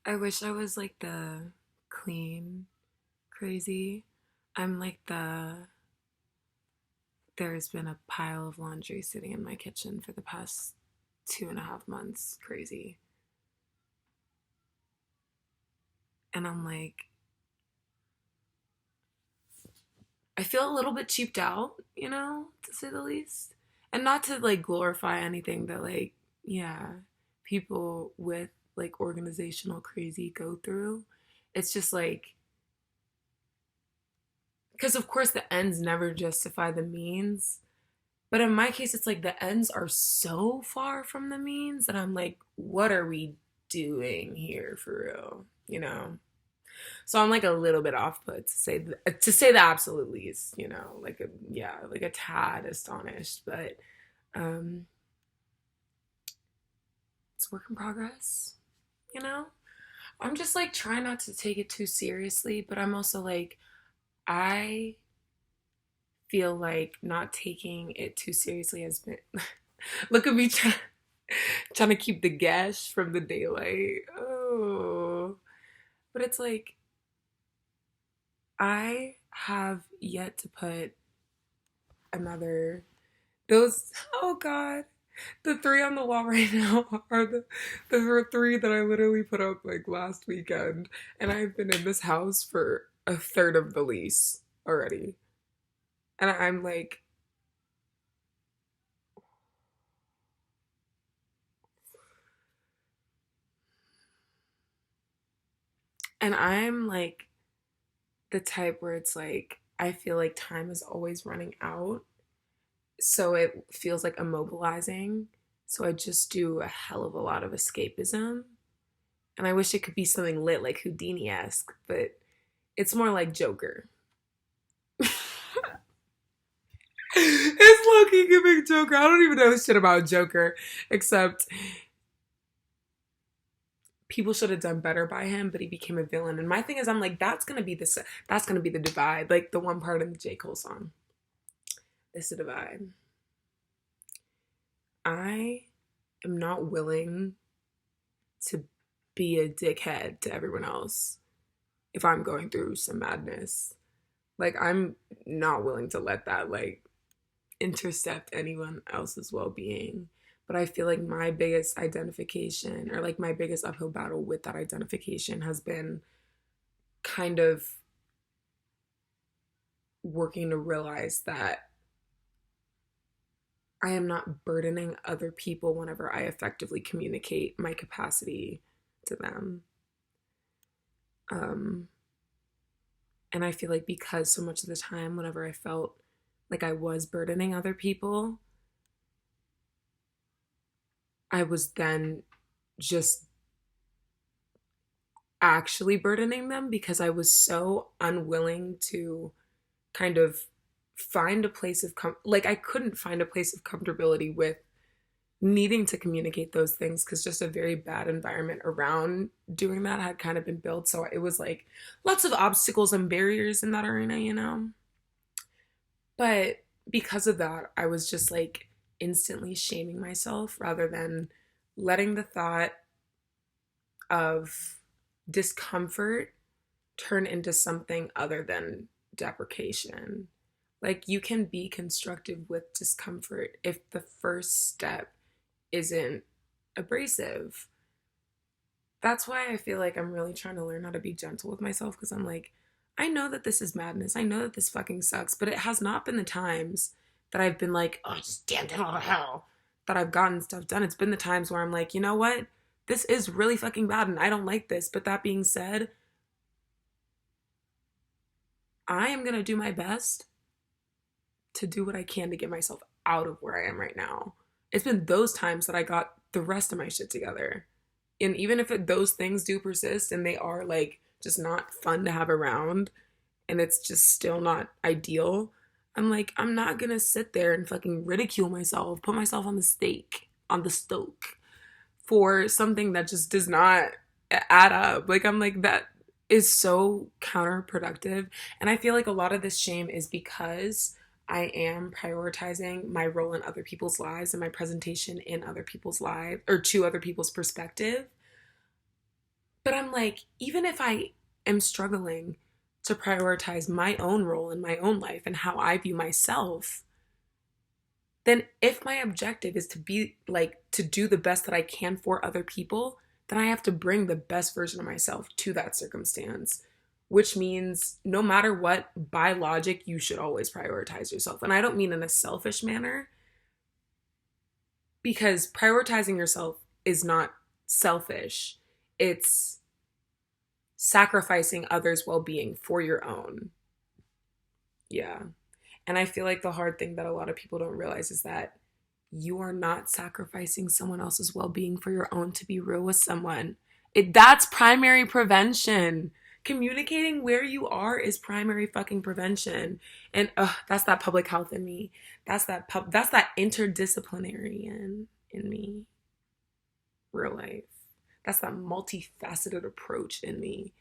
I wish I was like the clean crazy. I'm like there's been a pile of laundry sitting in my kitchen for the past 2.5 months crazy. And I'm like, I feel a little bit cheaped out, to say the least. And not to like glorify anything that like, yeah, people with like organizational crazy go through. It's just like, because of course the ends never justify the means. But in my case, it's like the ends are so far from the means that I'm like, what are we doing here for real? So I'm like a little bit off put to say the absolute least, like like a tad astonished, but um it's work in progress, you know? I'm just like trying not to take it too seriously, but I'm also like I feel like not taking it too seriously has been look at me trying to keep the gash from the daylight. Oh. But it's like I have yet to put another those oh god. The three on the wall right now are the three that I literally put up like last weekend, and I've been in this house for a third of the lease already. And I'm like, and I'm like the type where it's like I feel like time is always running out. So it feels like immobilizing. So I just do a hell of a lot of escapism. And I wish it could be something lit like Houdini esque, but it's more like Joker. It's low key giving Joker. I don't even know shit about Joker, except people should have done better by him, but he became a villain. And my thing is, I'm like, that's gonna be the divide, like the one part in the J. Cole song. It's the divide. I am not willing to be a dickhead to everyone else if I'm going through some madness. Like I'm not willing to let that like intercept anyone else's well-being. But I feel like my biggest identification or like my biggest uphill battle with that identification has been kind of working to realize that I am not burdening other people whenever I effectively communicate my capacity to them. Um, and I feel like because so much of the time, whenever I felt like I was burdening other people, I was then just actually burdening them because I was so unwilling to kind of find a place of like I couldn't find a place of comfortability with needing to communicate those things because just a very bad environment around doing that had kind of been built. So it was like lots of obstacles and barriers in that arena. But because of that, I was just like instantly shaming myself rather than letting the thought of discomfort turn into something other than deprecation. Like you can be constructive with discomfort if the first step isn't abrasive. That's why I feel like I'm really trying to learn how to be gentle with myself because I'm like, I know that this is madness. I know that this fucking sucks, but it has not been the times that I've been like, oh, just damn it all to hell, that I've gotten stuff done. It's been the times where I'm like, you know what? This is really fucking bad and I don't like this. But that being said, I am going to do my best to do what I can to get myself out of where I am right now. It's been those times that I got the rest of my shit together. And even if those things do persist and they are like just not fun to have around and it's just still not ideal, I'm like, I'm not gonna sit there and fucking ridicule myself, put myself on the stake, on the stoke for something that just does not add up. Like, I'm like, that is so counterproductive. And I feel like a lot of this shame is because I am prioritizing my role in other people's lives and my presentation in other people's lives or to other people's perspective But I'm like, even if I am struggling to prioritize my own role in my own life and how I view myself, then if my objective is to be like to do the best that I can for other people, then I have to bring the best version of myself to that circumstance, which means no matter what, by logic, you should always prioritize yourself. And I don't mean in a selfish manner, because prioritizing yourself is not selfish. It's sacrificing others' well-being for your own. Yeah. And I feel like the hard thing that a lot of people don't realize is that you are not sacrificing someone else's well-being for your own to be real with someone. That's primary prevention. Communicating where you are is primary fucking prevention. And that's that public health in me. That's that interdisciplinary in me. Real life. That's that multifaceted approach in me.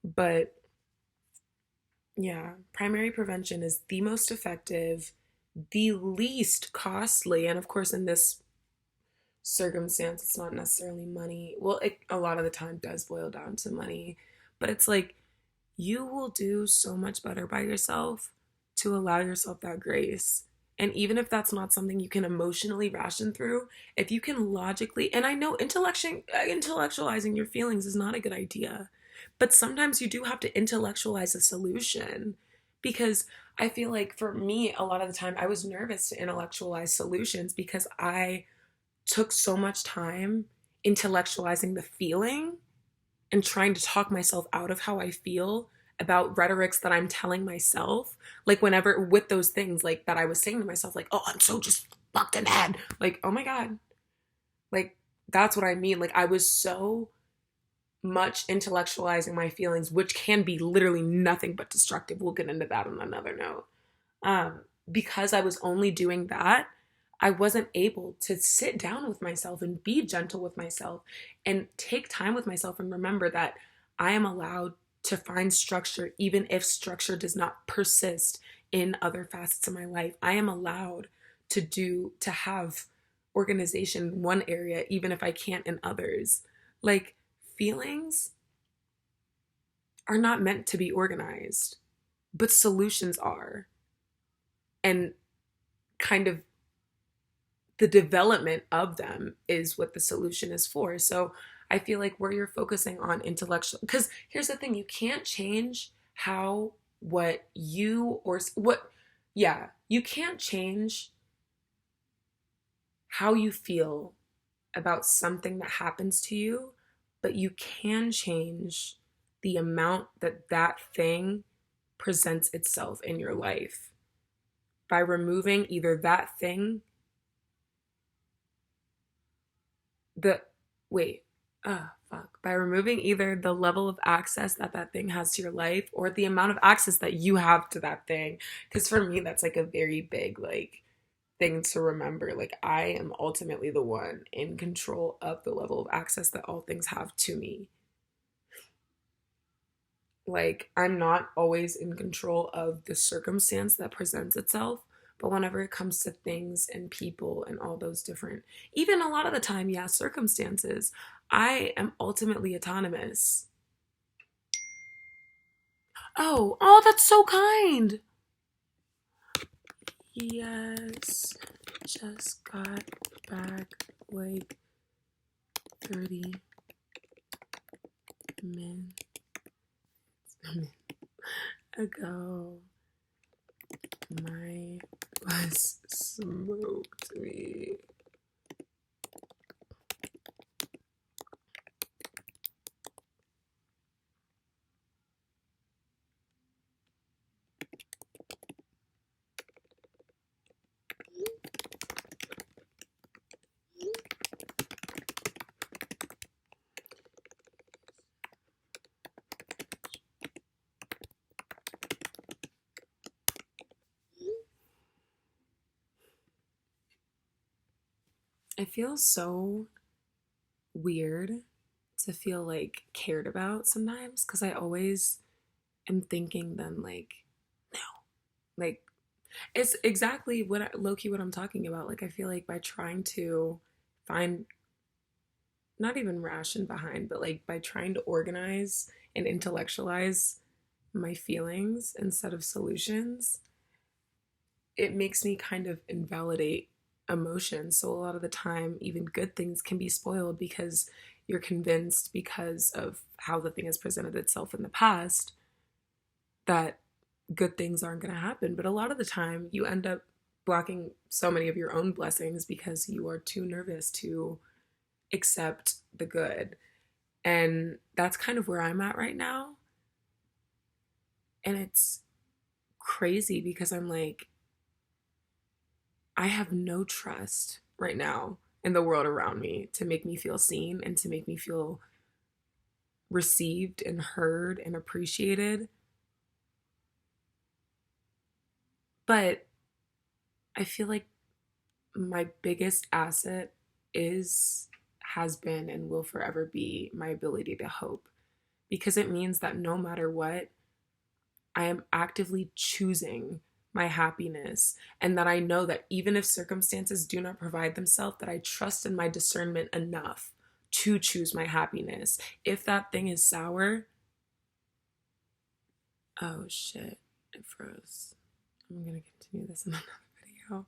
But yeah, primary prevention is the most effective, the least costly, and of course, in this circumstance, it's not necessarily money. Well, it a lot of the time does boil down to money, but it's like you will do so much better by yourself to allow yourself that grace. And even if that's not something you can emotionally ration through, if you can logically, and I know intellectualizing your feelings is not a good idea, but sometimes you do have to intellectualize a solution, because I feel like for me, a lot of the time, I was nervous to intellectualize solutions because I took so much time intellectualizing the feeling and trying to talk myself out of how I feel about rhetorics that I'm telling myself. Like whenever with those things like that I was saying to myself, like, oh, I'm so just fucked in the head. Like, oh my God. Like, that's what I mean. Like, I was so much intellectualizing my feelings, which can be literally nothing but destructive. We'll get into that on another note. Because I was only doing that, I wasn't able to sit down with myself and be gentle with myself and take time with myself and remember that I am allowed to find structure even if structure does not persist in other facets of my life. I am allowed to have organization in one area even if I can't in others. Like, feelings are not meant to be organized, but solutions are. And kind of the development of them is what the solution is for. So I feel like where you're focusing on intellectual, because here's the thing, you can't change how what you or what, yeah, you can't change how you feel about something that happens to you, but you can change the amount that that thing presents itself in your life by removing either that thing, the, wait, by removing either the level of access that that thing has to your life or the amount of access that you have to that thing. Because for me, that's like a very big, like, thing to remember. Like, I am ultimately the one in control of the level of access that all things have to me. Like, I'm not always in control of the circumstance that presents itself, but whenever it comes to things and people and all those different, even a lot of the time, yeah, circumstances, I am ultimately autonomous. Oh, that's so kind. Yes, just got back like 30 minutes ago. My bus smoked me. It feels so weird to feel like cared about sometimes because I always am thinking then like, no, like it's exactly what low key what I'm talking about. Like, I feel like by trying to find not even ration behind, but like by trying to organize and intellectualize my feelings instead of solutions, it makes me kind of invalidate emotions. So a lot of the time, even good things can be spoiled because you're convinced, because of how the thing has presented itself in the past, that good things aren't going to happen. But a lot of the time, you end up blocking so many of your own blessings because you are too nervous to accept the good. And that's kind of where I'm at right now. And it's crazy because I'm like, I have no trust right now in the world around me to make me feel seen and to make me feel received and heard and appreciated. But I feel like my biggest asset is, has been, and will forever be my ability to hope, because it means that no matter what, I am actively choosing my happiness, and that I know that even if circumstances do not provide themselves, that I trust in my discernment enough to choose my happiness. If that thing is sour, oh shit, it froze. I'm gonna continue this in another video.